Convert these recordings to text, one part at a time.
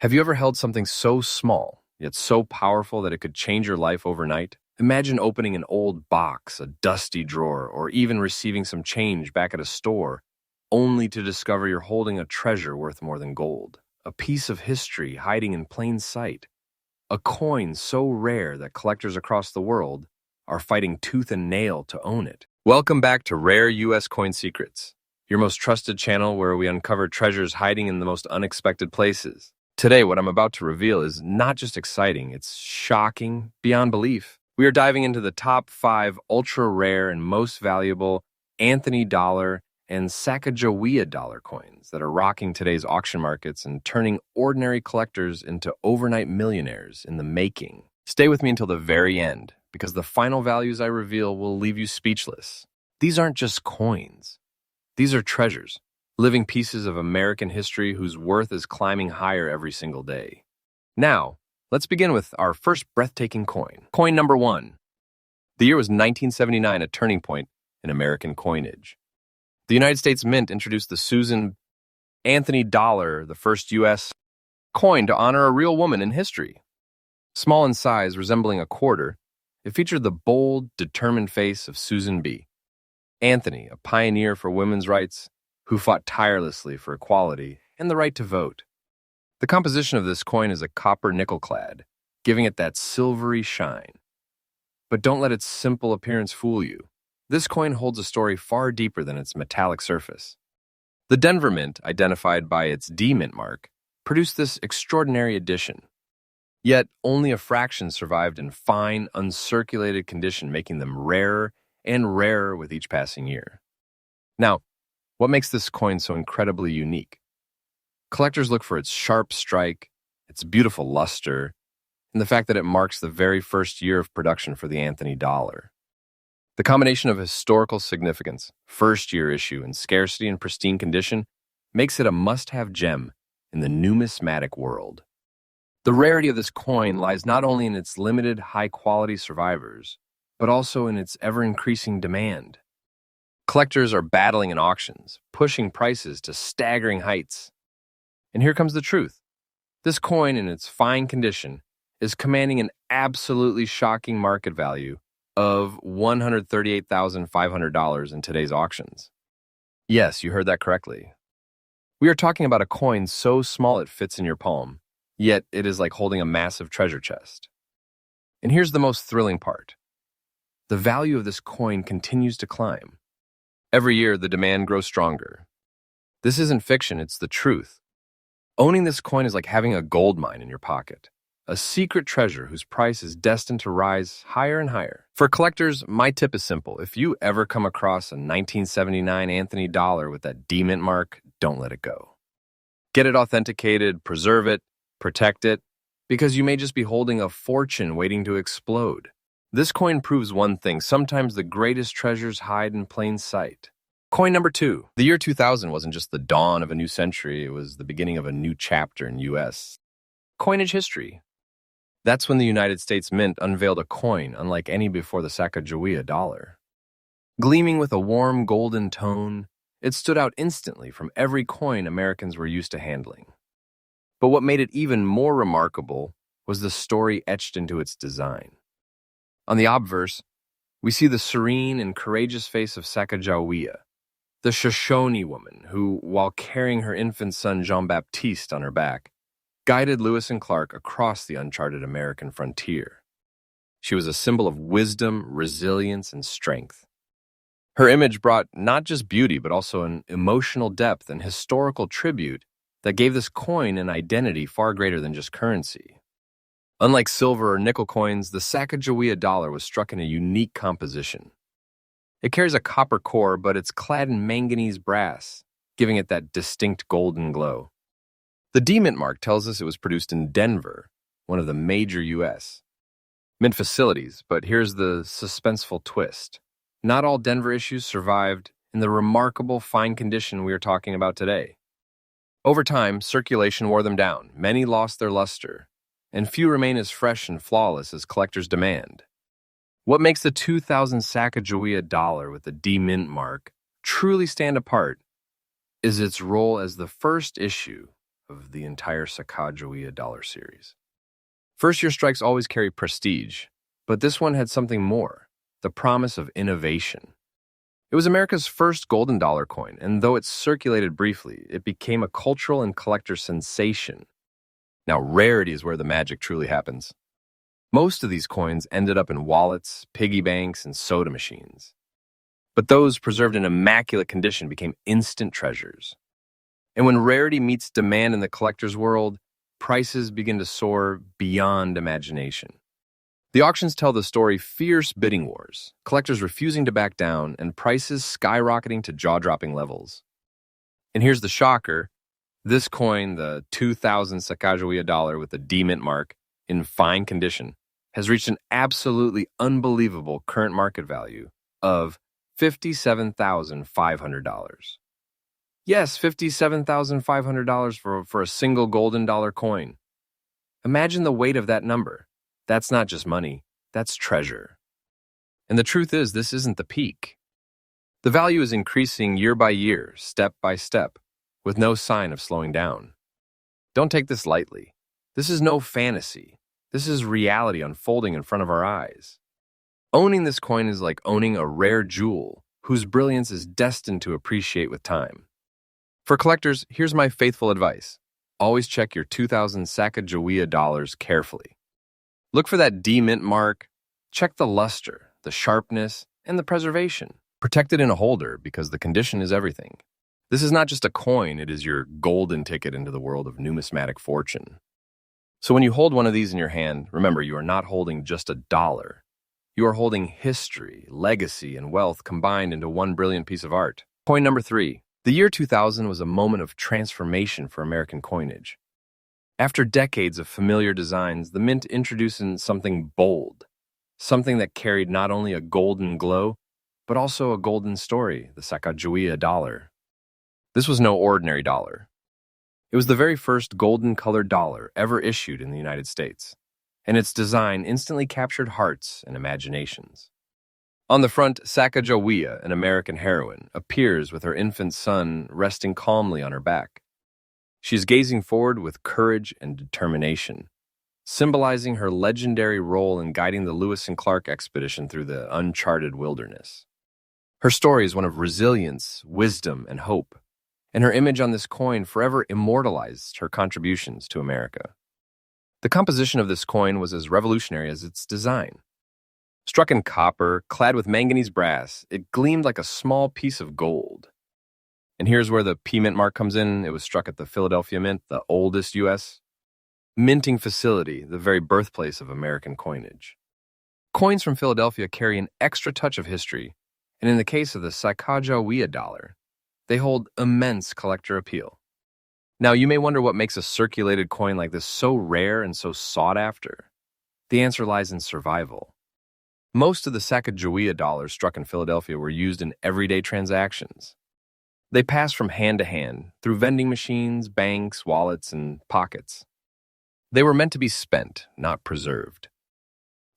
Have you ever held something so small, yet so powerful that it could change your life overnight? Imagine opening an old box, a dusty drawer, or even receiving some change back at a store, only to discover you're holding a treasure worth more than gold, a piece of history hiding in plain sight, a coin so rare that collectors across the world are fighting tooth and nail to own it. Welcome back to Rare U.S. Coin Secrets, your most trusted channel where we uncover treasures hiding in the most unexpected places. Today, what I'm about to reveal is not just exciting, it's shocking beyond belief. We are diving into the top 5 ultra-rare and most valuable Anthony dollar and Sacagawea dollar coins that are rocking today's auction markets and turning ordinary collectors into overnight millionaires in the making. Stay with me until the very end, because the final values I reveal will leave you speechless. These aren't just coins. These are treasures. Living pieces of American history whose worth is climbing higher every single day. Now, let's begin with our first breathtaking coin. Coin number 1. The year was 1979, a turning point in American coinage. The United States Mint introduced the Susan Anthony dollar, the first U.S. coin to honor a real woman in history. Small in size, resembling a quarter, it featured the bold, determined face of Susan B. Anthony, a pioneer for women's rights, who fought tirelessly for equality and the right to vote. The composition of this coin is a copper nickel clad, giving it that silvery shine. But don't let its simple appearance fool you. This coin holds a story far deeper than its metallic surface. The Denver Mint, identified by its D Mint mark, produced this extraordinary edition. Yet only a fraction survived in fine, uncirculated condition, making them rarer and rarer with each passing year. Now, what makes this coin so incredibly unique? Collectors look for its sharp strike, its beautiful luster, and the fact that it marks the very first year of production for the Anthony dollar. The combination of historical significance, first-year issue, and scarcity and pristine condition makes it a must-have gem in the numismatic world. The rarity of this coin lies not only in its limited, high-quality survivors, but also in its ever-increasing demand. Collectors are battling in auctions, pushing prices to staggering heights. And here comes the truth. This coin, in its fine condition, is commanding an absolutely shocking market value of $138,500 in today's auctions. Yes, you heard that correctly. We are talking about a coin so small it fits in your palm, yet it is like holding a massive treasure chest. And here's the most thrilling part. The value of this coin continues to climb. Every year, the demand grows stronger. This isn't fiction, it's the truth. Owning this coin is like having a gold mine in your pocket, a secret treasure whose price is destined to rise higher and higher. For collectors, my tip is simple. If you ever come across a 1979 Anthony dollar with that D Mint mark, don't let it go. Get it authenticated, preserve it, protect it, because you may just be holding a fortune waiting to explode. This coin proves one thing: sometimes the greatest treasures hide in plain sight. Coin number 2. The year 2000 wasn't just the dawn of a new century, it was the beginning of a new chapter in U.S. coinage history. That's when the United States Mint unveiled a coin unlike any before the Sacagawea dollar. Gleaming with a warm golden tone, it stood out instantly from every coin Americans were used to handling. But what made it even more remarkable was the story etched into its design. On the obverse, we see the serene and courageous face of Sacagawea, the Shoshone woman who, while carrying her infant son Jean-Baptiste on her back, guided Lewis and Clark across the uncharted American frontier. She was a symbol of wisdom, resilience, and strength. Her image brought not just beauty, but also an emotional depth and historical tribute that gave this coin an identity far greater than just currency. Unlike silver or nickel coins, the Sacagawea dollar was struck in a unique composition. It carries a copper core, but it's clad in manganese brass, giving it that distinct golden glow. The D Mint mark tells us it was produced in Denver, one of the major U.S. mint facilities, but here's the suspenseful twist. Not all Denver issues survived in the remarkable fine condition we are talking about today. Over time, circulation wore them down, many lost their luster, and few remain as fresh and flawless as collectors demand. What makes the 2000 Sacagawea dollar with the D Mint mark truly stand apart is its role as the first issue of the entire Sacagawea dollar series. First-year strikes always carry prestige, but this one had something more, the promise of innovation. It was America's first golden dollar coin, and though it circulated briefly, it became a cultural and collector sensation. Now, rarity is where the magic truly happens. Most of these coins ended up in wallets, piggy banks, and soda machines. But those preserved in immaculate condition became instant treasures. And when rarity meets demand in the collector's world, prices begin to soar beyond imagination. The auctions tell the story fierce bidding wars, collectors refusing to back down, and prices skyrocketing to jaw-dropping levels. And here's the shocker. This coin, the 2000 Sacagawea dollar with the D mint mark, in fine condition, has reached an absolutely unbelievable current market value of $57,500. Yes, $57,500 for a single golden dollar coin. Imagine the weight of that number. That's not just money, that's treasure. And the truth is, this isn't the peak. The value is increasing year by year, step by step, with no sign of slowing down. Don't take this lightly. This is no fantasy. This is reality unfolding in front of our eyes. Owning this coin is like owning a rare jewel whose brilliance is destined to appreciate with time. For collectors, here's my faithful advice. Always check your 2000 Sacagawea dollars carefully. Look for that D mint mark. Check the luster, the sharpness, and the preservation. Protect it in a holder because the condition is everything. This is not just a coin, it is your golden ticket into the world of numismatic fortune. So when you hold one of these in your hand, remember you are not holding just a dollar. You are holding history, legacy, and wealth combined into one brilliant piece of art. Coin number 3. The year 2000 was a moment of transformation for American coinage. After decades of familiar designs, the mint introduced something bold, something that carried not only a golden glow, but also a golden story, the Sacagawea dollar. This was no ordinary dollar. It was the very first golden-colored dollar ever issued in the United States, and its design instantly captured hearts and imaginations. On the front, Sacagawea, an American heroine, appears with her infant son resting calmly on her back. She is gazing forward with courage and determination, symbolizing her legendary role in guiding the Lewis and Clark expedition through the uncharted wilderness. Her story is one of resilience, wisdom, and hope, and her image on this coin forever immortalized her contributions to America. The composition of this coin was as revolutionary as its design. Struck in copper, clad with manganese brass, it gleamed like a small piece of gold. And here's where the P mint mark comes in. It was struck at the Philadelphia Mint, the oldest U.S. minting facility, the very birthplace of American coinage. Coins from Philadelphia carry an extra touch of history, and in the case of the Sacagawea dollar, they hold immense collector appeal. Now, you may wonder what makes a circulated coin like this so rare and so sought after. The answer lies in survival. Most of the Sacagawea dollars struck in Philadelphia were used in everyday transactions. They passed from hand to hand, through vending machines, banks, wallets, and pockets. They were meant to be spent, not preserved.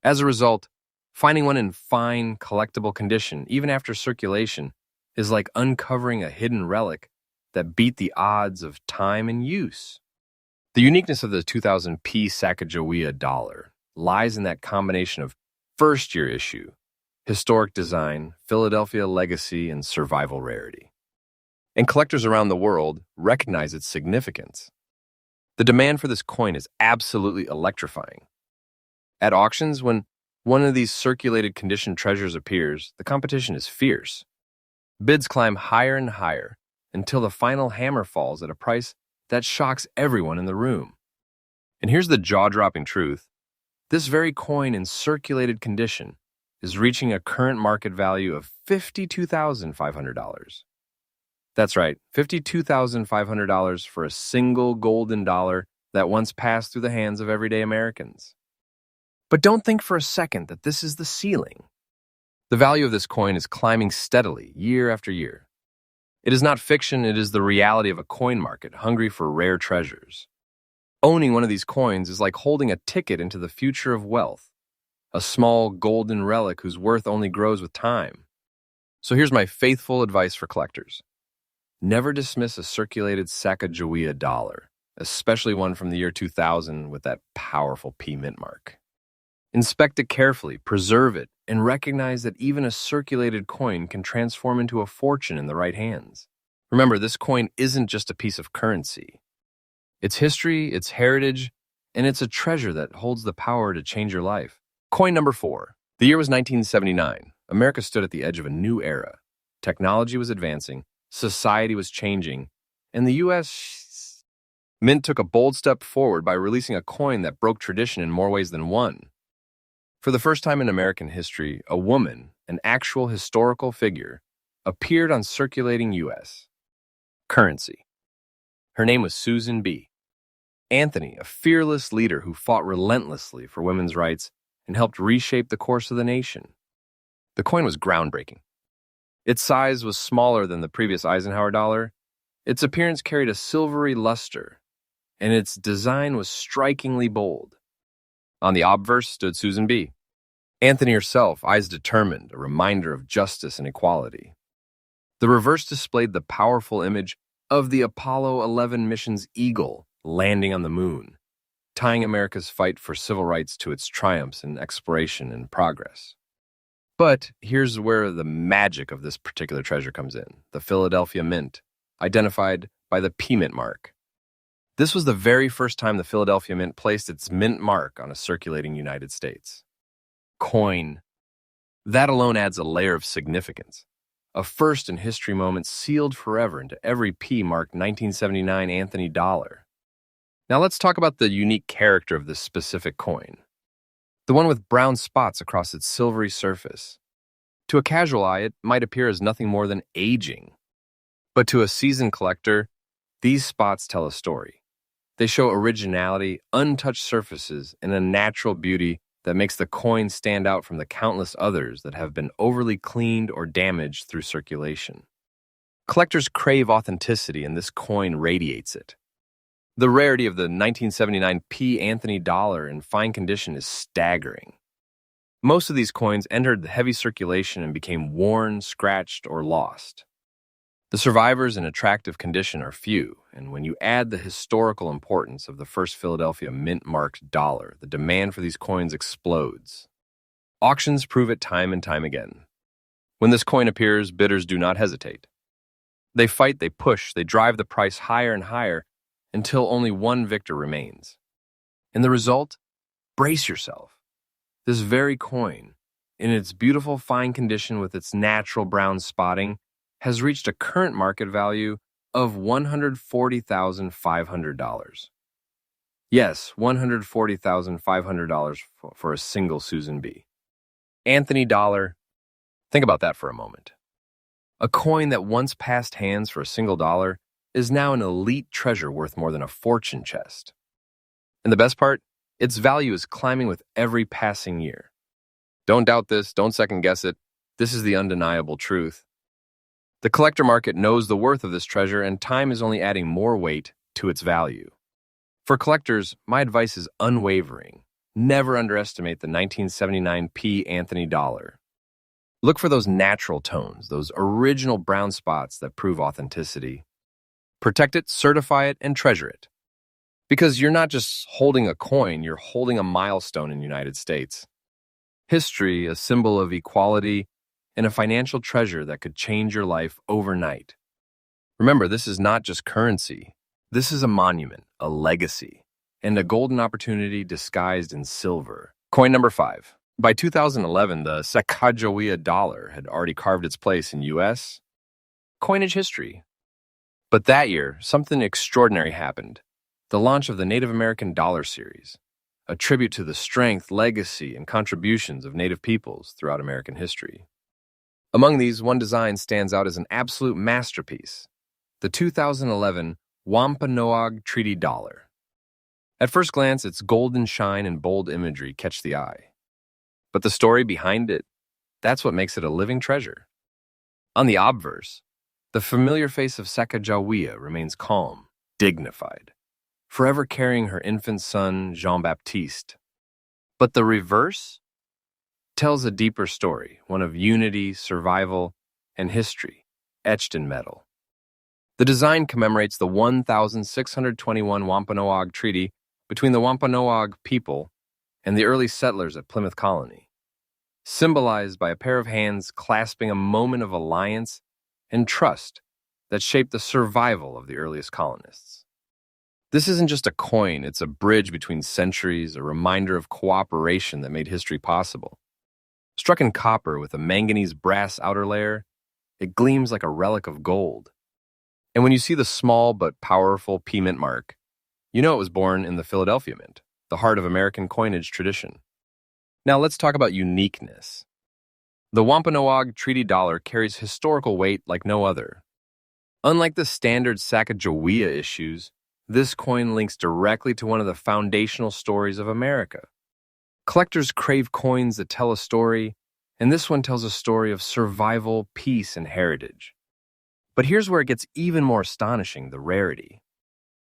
As a result, finding one in fine, collectible condition, even after circulation, is like uncovering a hidden relic that beat the odds of time and use. The uniqueness of the 2000 P Sacagawea dollar lies in that combination of first-year issue, historic design, Philadelphia legacy, and survival rarity. And collectors around the world recognize its significance. The demand for this coin is absolutely electrifying. At auctions, when one of these circulated condition treasures appears, the competition is fierce. Bids climb higher and higher until the final hammer falls at a price that shocks everyone in the room. And here's the jaw-dropping truth. This very coin in circulated condition is reaching a current market value of $52,500. That's right, $52,500 for a single golden dollar that once passed through the hands of everyday Americans. But don't think for a second that this is the ceiling. The value of this coin is climbing steadily, year after year. It is not fiction, it is the reality of a coin market hungry for rare treasures. Owning one of these coins is like holding a ticket into the future of wealth, a small golden relic whose worth only grows with time. So here's my faithful advice for collectors. Never dismiss a circulated Sacagawea dollar. especially one from the year 2000 with that powerful P mint mark. Inspect it carefully, preserve it, and recognize that even a circulated coin can transform into a fortune in the right hands. Remember, this coin isn't just a piece of currency. It's history, it's heritage, and it's a treasure that holds the power to change your life. Coin number 4. The year was 1979. America stood at the edge of a new era. Technology was advancing, society was changing, and the U.S. Mint took a bold step forward by releasing a coin that broke tradition in more ways than one. For the first time in American history, a woman, an actual historical figure, appeared on circulating U.S. currency. Her name was Susan B. Anthony, a fearless leader who fought relentlessly for women's rights and helped reshape the course of the nation. The coin was groundbreaking. Its size was smaller than the previous Eisenhower dollar, its appearance carried a silvery luster, and its design was strikingly bold. On the obverse stood Susan B. Anthony herself, eyes determined, a reminder of justice and equality. The reverse displayed the powerful image of the Apollo 11 mission's eagle landing on the moon, tying America's fight for civil rights to its triumphs in exploration and progress. But here's where the magic of this particular treasure comes in: the Philadelphia Mint, identified by the P mint mark. This was the very first time the Philadelphia Mint placed its mint mark on a circulating United States coin. That alone adds a layer of significance, a first-in-history moment sealed forever into every P-marked 1979 Anthony dollar. Now let's talk about the unique character of this specific coin, the one with brown spots across its silvery surface. To a casual eye, it might appear as nothing more than aging. But to a seasoned collector, these spots tell a story. They show originality, untouched surfaces, and a natural beauty that makes the coin stand out from the countless others that have been overly cleaned or damaged through circulation. Collectors crave authenticity, and this coin radiates it. The rarity of the 1979 P. Anthony dollar in fine condition is staggering. Most of these coins entered the heavy circulation and became worn, scratched, or lost. The survivors in attractive condition are few, and when you add the historical importance of the first Philadelphia mint-marked dollar, the demand for these coins explodes. Auctions prove it time and time again. When this coin appears, bidders do not hesitate. They fight, they push, they drive the price higher and higher until only one victor remains. And the result? Brace yourself. This very coin, in its beautiful fine condition with its natural brown spotting, has reached a current market value of $140,500. Yes, $140,500 for a single Susan B. Anthony dollar. Think about that for a moment. A coin that once passed hands for a single dollar is now an elite treasure worth more than a fortune chest. And the best part? Its value is climbing with every passing year. Don't doubt this, don't second guess it. This is the undeniable truth. The collector market knows the worth of this treasure, and time is only adding more weight to its value. For collectors, my advice is unwavering. Never underestimate the 1979 P. Anthony dollar. Look for those natural tones, those original brown spots that prove authenticity. Protect it, certify it, and treasure it. Because you're not just holding a coin, you're holding a milestone in the United States. History, a symbol of equality, and a financial treasure that could change your life overnight. Remember, this is not just currency. This is a monument, a legacy, and a golden opportunity disguised in silver. Coin number 5. By 2011, the Sacagawea dollar had already carved its place in U.S. coinage history. But that year, something extraordinary happened. The launch of the Native American Dollar Series, a tribute to the strength, legacy, and contributions of Native peoples throughout American history. Among these, one design stands out as an absolute masterpiece, the 2011 Wampanoag Treaty Dollar. At first glance, its golden shine and bold imagery catch the eye. But the story behind it, that's what makes it a living treasure. On the obverse, the familiar face of Sacagawea remains calm, dignified, forever carrying her infant son, Jean-Baptiste. But the reverse tells a deeper story, one of unity, survival, and history, etched in metal. The design commemorates the 1621 Wampanoag Treaty between the Wampanoag people and the early settlers at Plymouth Colony, symbolized by a pair of hands clasping a moment of alliance and trust that shaped the survival of the earliest colonists. This isn't just a coin, it's a bridge between centuries, a reminder of cooperation that made history possible. Struck in copper with a manganese brass outer layer, it gleams like a relic of gold. And when you see the small but powerful P Mint mark, you know it was born in the Philadelphia Mint, the heart of American coinage tradition. Now let's talk about uniqueness. The Wampanoag Treaty dollar carries historical weight like no other. Unlike the standard Sacagawea issues, this coin links directly to one of the foundational stories of America. Collectors crave coins that tell a story, and this one tells a story of survival, peace, and heritage. But here's where it gets even more astonishing, the rarity.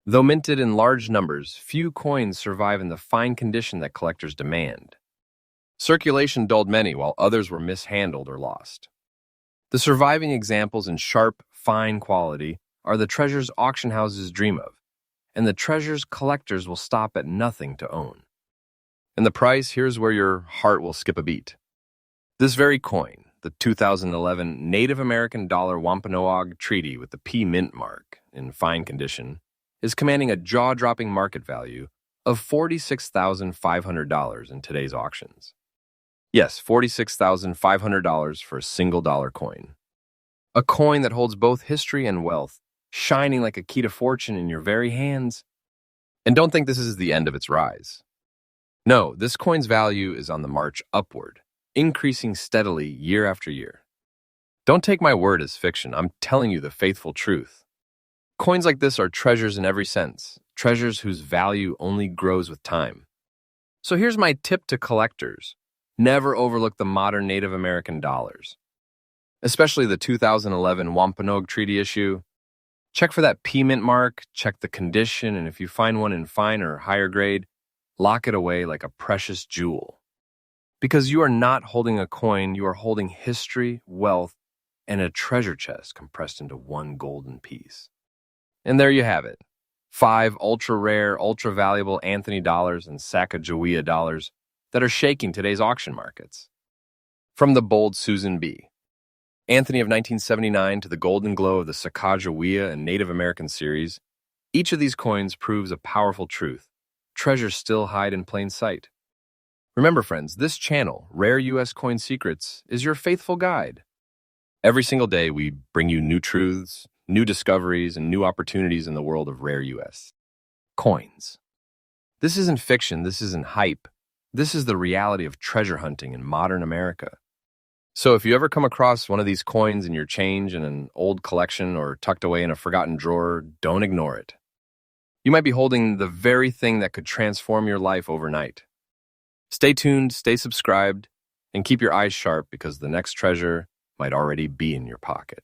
Though minted in large numbers, few coins survive in the fine condition that collectors demand. Circulation dulled many, while others were mishandled or lost. The surviving examples in sharp, fine quality are the treasures auction houses dream of, and the treasures collectors will stop at nothing to own. And the price, here's where your heart will skip a beat. This very coin, the 2011 Native American dollar Wampanoag Treaty with the P Mint mark in fine condition, is commanding a jaw-dropping market value of $46,500 in today's auctions. Yes, $46,500 for a single dollar coin. A coin that holds both history and wealth, shining like a key to fortune in your very hands. And don't think this is the end of its rise. No, this coin's value is on the march upward, increasing steadily year after year. Don't take my word as fiction, I'm telling you the faithful truth. Coins like this are treasures in every sense, treasures whose value only grows with time. So here's my tip to collectors. Never overlook the modern Native American dollars, especially the 2011 Wampanoag Treaty issue. Check for that P Mint mark, check the condition, and if you find one in fine or higher grade, lock it away like a precious jewel. Because you are not holding a coin, you are holding history, wealth, and a treasure chest compressed into one golden piece. And there you have it. 5 ultra-rare, ultra-valuable Anthony dollars and Sacagawea dollars that are shaking today's auction markets. From the bold Susan B. Anthony of 1979 to the golden glow of the Sacagawea and Native American series, each of these coins proves a powerful truth. Treasures still hide in plain sight. Remember, friends, this channel, Rare U.S. Coin Secrets, is your faithful guide. Every single day, we bring you new truths, new discoveries, and new opportunities in the world of rare U.S. coins. This isn't fiction, this isn't hype. This is the reality of treasure hunting in modern America. So if you ever come across one of these coins in your change in an old collection or tucked away in a forgotten drawer, don't ignore it. You might be holding the very thing that could transform your life overnight. Stay tuned, stay subscribed, and keep your eyes sharp because the next treasure might already be in your pocket.